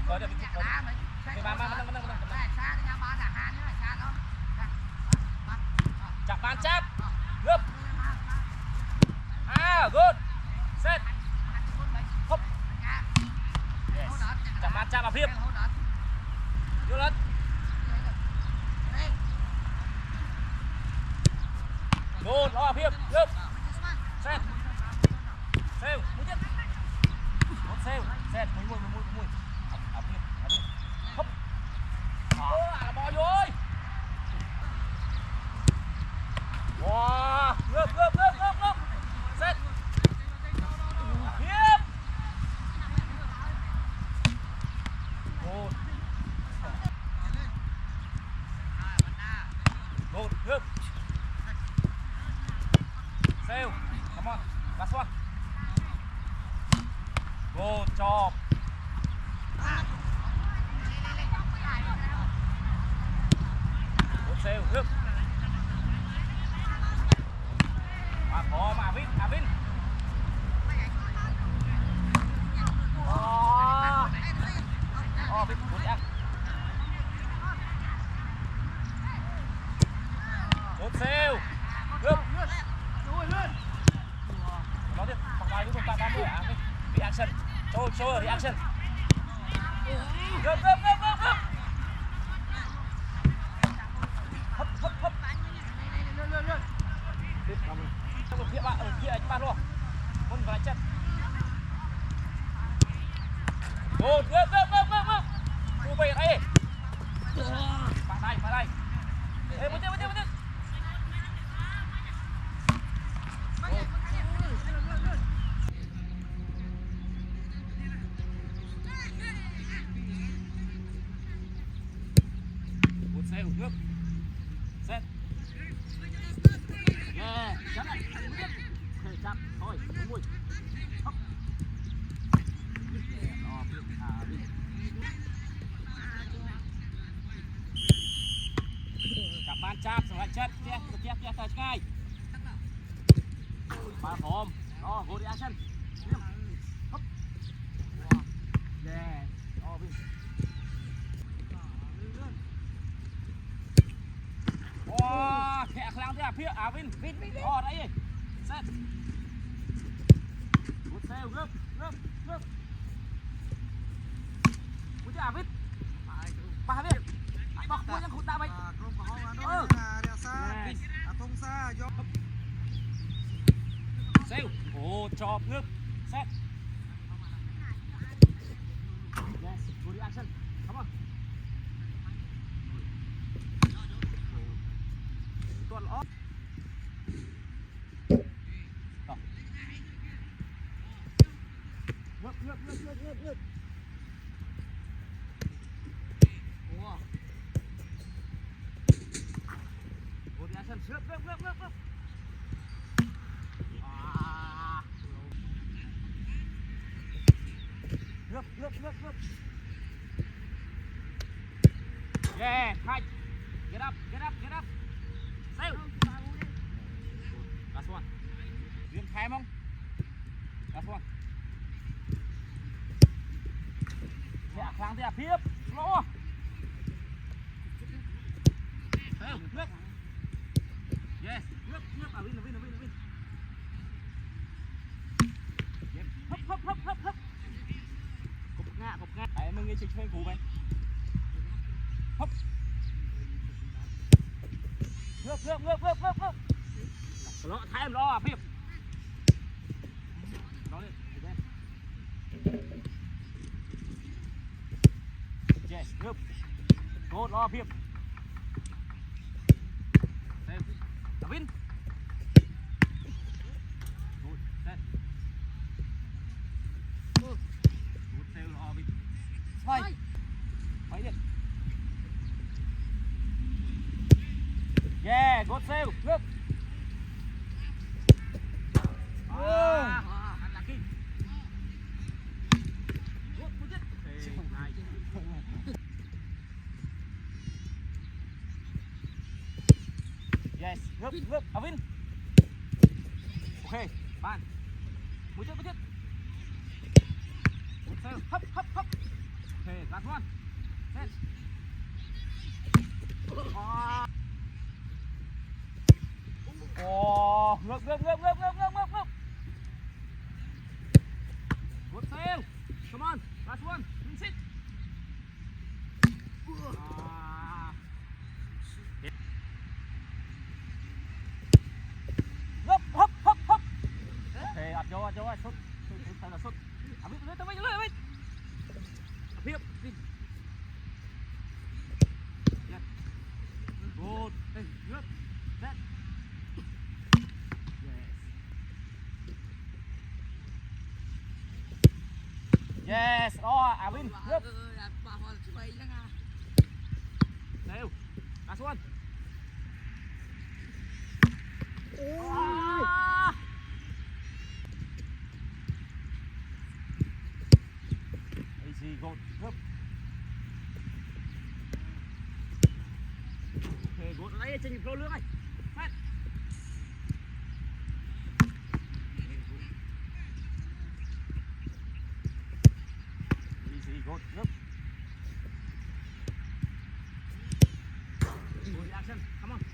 có được chạm bàn chạm gấp good set hop yes. Chạm bàn chạm vào phim vô lên good lo phim gấp set sale mũi tiếp một sale set mũi hop bỏ vô ơi wow gấp set tiếp good gấp sale come on last one good job good sale gấp khó mà Vin Vin Vin bốn nhá một sale gấp nó tiếp phòng bài cuối cùng ta 30 reaction show reaction gấp hấp tiếp một phía bạn ở phía anh bạn luôn một vài chân một gấp cô về đây bạn đây ê một tiếp một xe gấp set yeah chắn lại thể chạm thôi mùi hop chạm bàn chạm rồi lại chất tiếp tới ngay ba hòm đó go đi action hop yeah khẽ khlang thế phía Vin đấy set một sale gấp một cái Vin ba Vin bọc cuốiยังขุดได้ไหมsale chop gấp set yes good action come on tuần off ngược wow good action ngược yeah right get up sale last one riêng khai không last one dạ kháng thế tiếp lỗ sale nước yes nước Vin hấp cục ngạ ấy mình nghe chơi cú vậy hấp ngược nó thay em lo phim đó đi yes ngược cốt lo phim xem Vin good set good sale lo Vin phải đi yeah good sale ngược unlucky yes ngược Vin ok bàn một chút good sale hấp ok Last one. Set. Ngược. Good sail. Come on. Last one. Clean sit. Hấp. Okay, ập vô, xuất. Tay là xuất. Tới bên. Hiệp. Good. Hey, good. Set. Yes. Đó, Win. Good. Sail. Last one. Easy, good. Good. Okay, good. Lấy trên nhịp lô lưỡng này. Phát. Easy, good. Good. Good action. Come on.